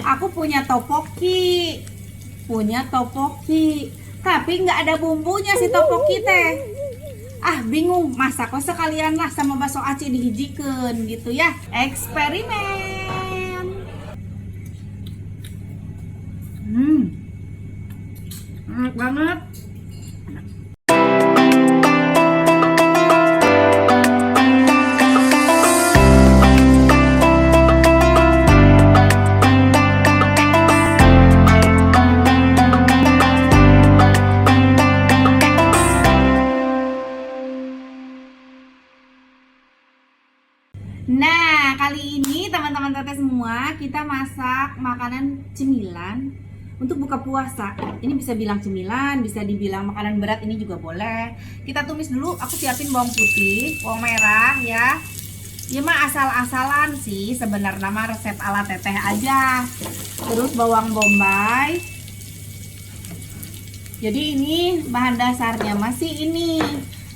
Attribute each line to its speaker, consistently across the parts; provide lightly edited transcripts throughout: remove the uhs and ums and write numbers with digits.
Speaker 1: Aku punya topoki. Tapi nggak ada bumbunya si topoki teh. Ah, bingung, masak kok sekalian lah sama bakso aci dihijikeun gitu ya. Eksperimen. Enak banget. Nah, kali ini teman-teman teteh semua kita masak makanan cemilan untuk buka puasa. Ini bisa bilang cemilan, bisa dibilang makanan berat, ini juga boleh. Kita tumis dulu, aku siapin bawang putih, bawang merah ya. Ya mah asal-asalan sih, sebenarnya nama resep ala teteh aja. Terus bawang bombay. Jadi ini bahan dasarnya masih ini.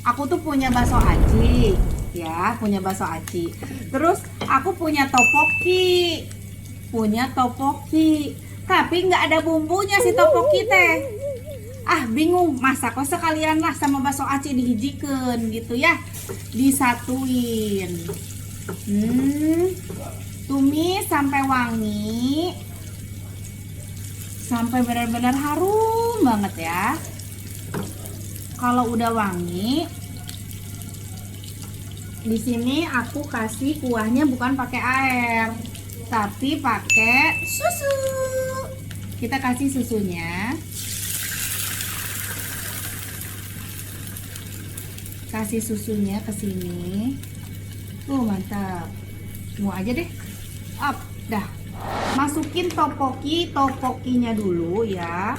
Speaker 1: Aku tuh punya bakso aci. Ya, punya bakso aci. Terus aku punya topoki. Tapi nggak ada bumbunya si topoki teh. Ah, bingung, masak kok sekalian lah sama bakso aci dihijikeun gitu ya. Disatuin. Tumis sampai wangi. Sampai benar-benar harum banget ya. Kalau udah wangi, di sini aku kasih kuahnya bukan pakai air, tapi pakai susu. Kita kasih susunya. Kasih susunya ke sini. Mantap. Mau aja deh. Up, dah. Masukin topokinya dulu ya.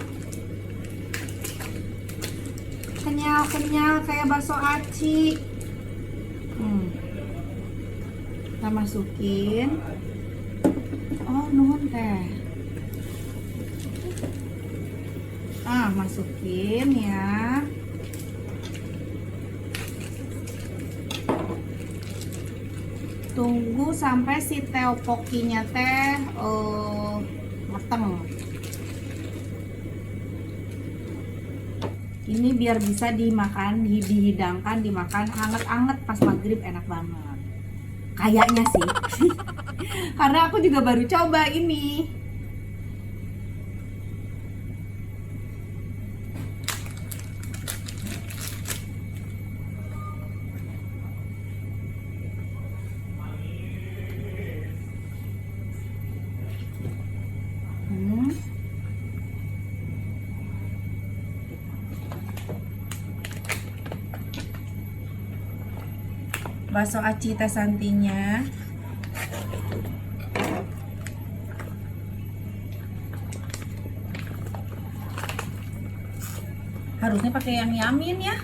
Speaker 1: Kenyal kayak bakso aci. Kita masukin. Oh, nuhun teh. Masukin ya. Tunggu sampai si topokinya teh mateng. Ini biar bisa dimakan, dihidangkan, dimakan anget-anget pas maghrib, enak banget. Kayaknya sih. Karena aku juga baru coba ini. Bakso aci teh santinya. Harusnya pakai yang yamin ya.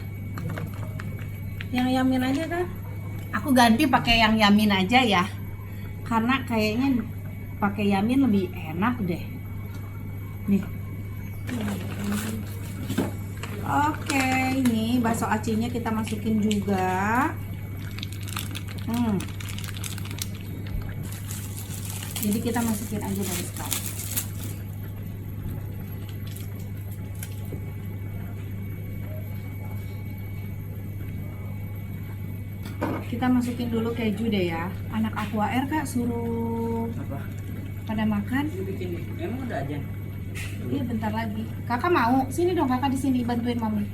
Speaker 1: Yang yamin aja kan. Aku ganti pakai yang yamin aja ya. Karena kayaknya pakai yamin lebih enak deh. Nih. Oke, ini bakso acinya kita masukin juga. Jadi kita masukin aja dari sekarang. Kita masukin dulu keju deh ya. Anak Aqua Air kak suruh apa? Pada makan. Bikin. Emang udah aja. Iya bentar lagi. Kakak mau? Sini dong kakak, di sini bantuin mami.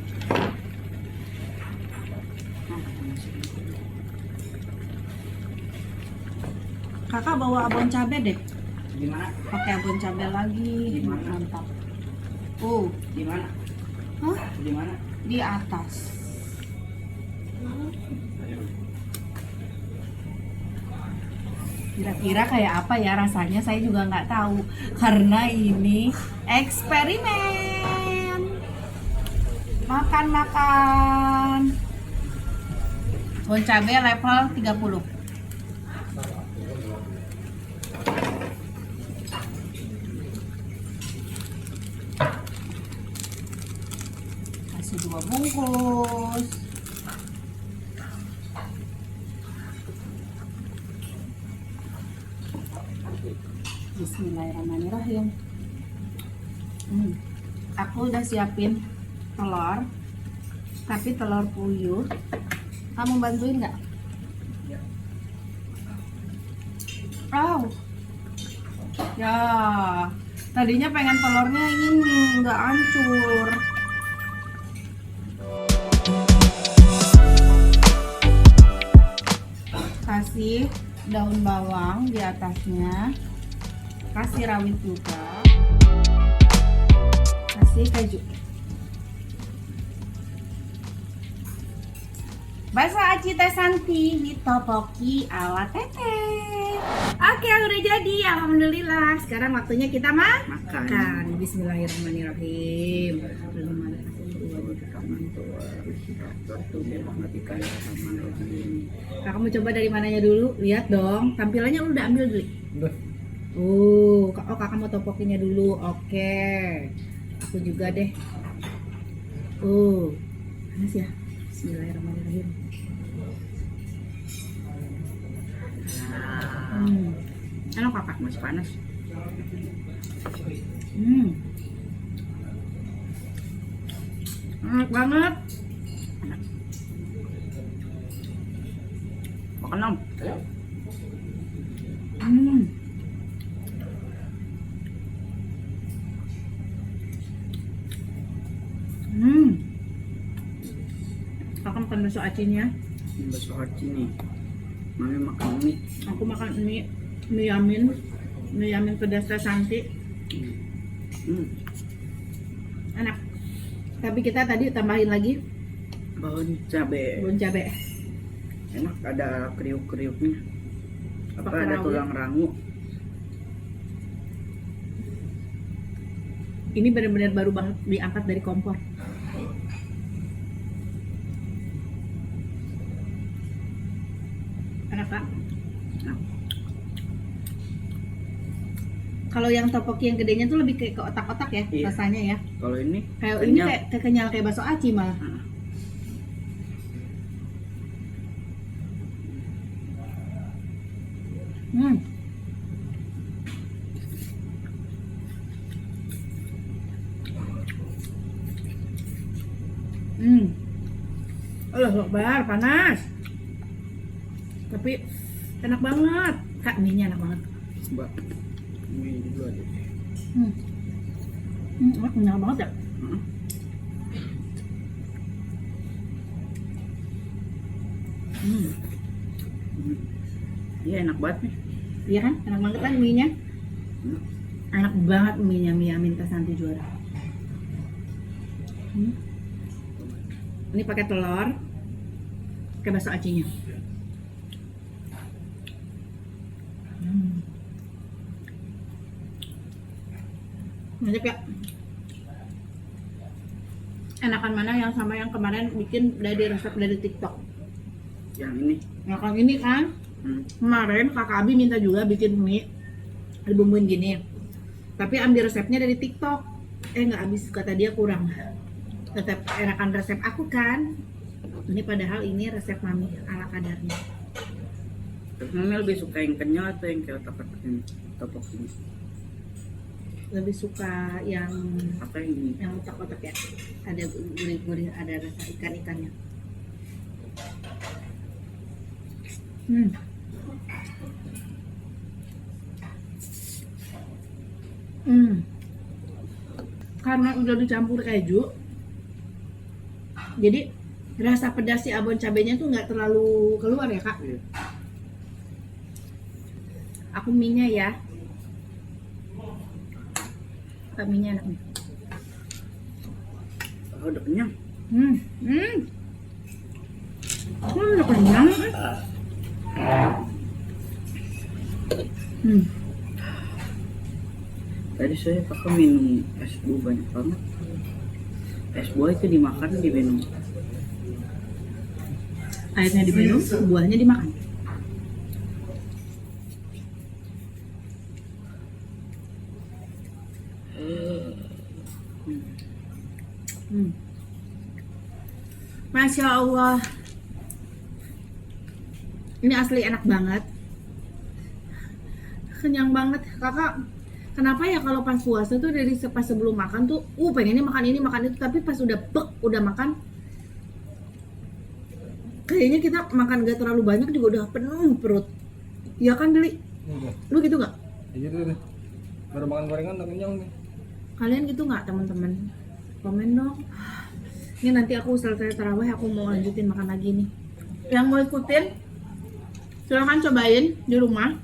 Speaker 1: Kakak bawa abon cabe deh.
Speaker 2: Gimana?
Speaker 1: Pakai abon cabe lagi.
Speaker 2: Gimana?
Speaker 1: Mantap.
Speaker 2: Gimana?
Speaker 1: Hah?
Speaker 2: Di mana?
Speaker 1: Di atas. Kira-kira kayak apa ya rasanya, saya juga nggak tahu. Karena ini eksperimen. Makan. Abon cabe level 30. Kasih 2 bungkus. Bismillah. Bismillahirrahmanirrahim. Aku udah siapin telur, tapi telur puyuh. Kamu bantuin nggak? Oh, ya. Tadinya pengen telurnya ini nggak hancur. Kasih daun bawang di atasnya, kasih rawit juga, kasih keju. Bakso aci Teh Santi ditopoki ala teteh. Oke, udah jadi, alhamdulillah. Sekarang waktunya kita makan. Bismillahirrahmanirrahim. Kamu coba dari mananya dulu? Lihat dong, tampilannya udah ambil dulu. Kakak mau topokinya dulu. Oke. Aku juga deh. Panas ya. Bismillahirrahmanirrahim. Enak kakak,
Speaker 2: Masih panas.
Speaker 1: Enak banget.
Speaker 2: Makan dong.
Speaker 1: Kakak makan bakso acinya.
Speaker 2: Bakso aci nih. Mami makan mie.
Speaker 1: Aku makan mie yamin pedas Teh Santi. Enak. Tapi kita tadi tambahin lagi
Speaker 2: Bawang cabe. Enak, ada kriuk-kriuknya.
Speaker 1: Pakai
Speaker 2: Ada
Speaker 1: rawit.
Speaker 2: tulang rangu.
Speaker 1: Ini benar-benar baru banget diangkat dari kompor. Enak Kak.
Speaker 2: Nah,
Speaker 1: Kalau yang topoki yang gedenya tuh lebih kayak ke otak-otak ya,
Speaker 2: Iya.
Speaker 1: rasanya ya.
Speaker 2: kalau ini
Speaker 1: Kayak ini
Speaker 2: kenyal.
Speaker 1: kayak kenyal kayak bakso aci malah. Allah Akbar, panas. Tapi enak banget. Kak, mie-nya enak banget.
Speaker 2: Mbak, mie juga deh.
Speaker 1: Enak, kenyal banget ya.
Speaker 2: Iya, enak banget nih.
Speaker 1: Iya kan? Enak banget kan mie-nya?
Speaker 2: Hmm.
Speaker 1: Enak banget mie-nya, mie yamin Teh Santi juara. Ini pakai telur, pakai bakso acinya. Mantap ya. Enakan mana yang sama yang kemarin bikin dari resep dari TikTok?
Speaker 2: Yang ini.
Speaker 1: Nah kalau ini kan kemarin kakak Abi minta juga bikin mie dibumbuin gini, tapi ambil resepnya dari TikTok. Nggak habis, kata dia kurang. Tetap enakan resep aku kan. Ini padahal ini resep mami ala kadarnya.
Speaker 2: Terus Mami lebih suka yang kenyal atau yang kayak otak-otak ini? Topok ini.
Speaker 1: Lebih suka yang
Speaker 2: Apa yang ini?
Speaker 1: otak-otak ya. Ada gurih-gurih, ada rasa ikan-ikannya. Karena udah dicampur keju, jadi rasa pedas si abon cabenya tuh nggak terlalu keluar ya kak.
Speaker 2: Iya.
Speaker 1: Aku mie-nya ya. Kak, mie-nya enak nih.
Speaker 2: Oh, udah kenyang.
Speaker 1: Udah kenyang.
Speaker 2: Tadi saya pakai minum es buah banyak banget. Es buah itu dimakan, diminum.
Speaker 1: Airnya diminum, buahnya dimakan. Masya Allah, ini asli enak banget, kenyang banget kakak. Kenapa ya kalau pas puasa tuh dari pas sebelum makan tuh pengennya makan ini makan itu, tapi pas udah makan kayaknya kita makan gak terlalu banyak juga udah penuh perut. Ya kan Deli?
Speaker 3: Udah.
Speaker 1: Lu gitu nggak?
Speaker 3: Ya gitu deh. Baru makan gorengan udah kenyang nih.
Speaker 1: Kalian gitu nggak teman-teman? Komen dong. Ini nanti aku selesai tarawih aku mau lanjutin makan lagi nih. Yang mau ikutin silahkan cobain di rumah.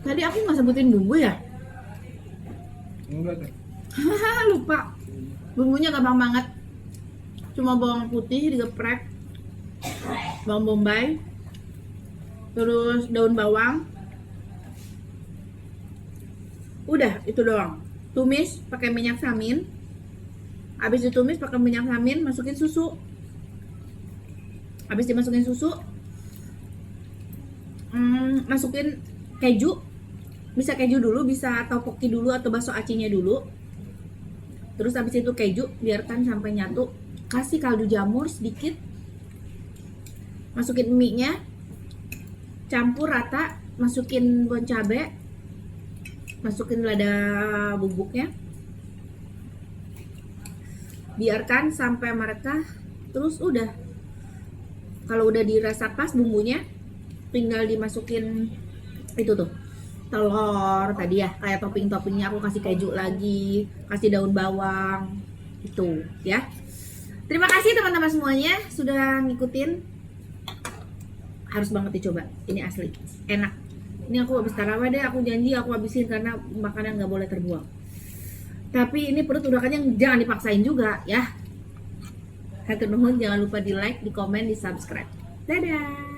Speaker 1: Tadi aku nggak sebutin bumbu ya?
Speaker 3: Enggak deh.
Speaker 1: Lupa. Bumbunya gampang banget. Cuma bawang putih digeprek, bawang bombay, terus daun bawang. Udah, itu doang. Tumis pakai minyak samin. Habis ditumis pakai minyak samin, masukin susu. Habis dimasukin susu, masukin keju. Bisa keju dulu, bisa tteokbokki dulu atau bakso acinya dulu. Terus habis itu keju, biarkan sampai nyatu. Kasih kaldu jamur sedikit. Masukin mie-nya. Campur rata, masukin bon cabe. Masukin lada bubuknya. Biarkan sampai merata. Terus udah. Kalau udah dirasa pas bumbunya, tinggal dimasukin itu tuh telur tadi ya, kayak topping-toppingnya aku kasih keju lagi, kasih daun bawang itu ya. Terima kasih teman-teman semuanya sudah ngikutin. Harus banget dicoba, ini asli enak. Ini aku habis tarawih deh, aku janji aku habisin karena makanan nggak boleh terbuang. Tapi ini perut udah kenyang, jangan dipaksain juga ya. Hatur nuhun, jangan lupa di like, di komen, di subscribe. Dadah.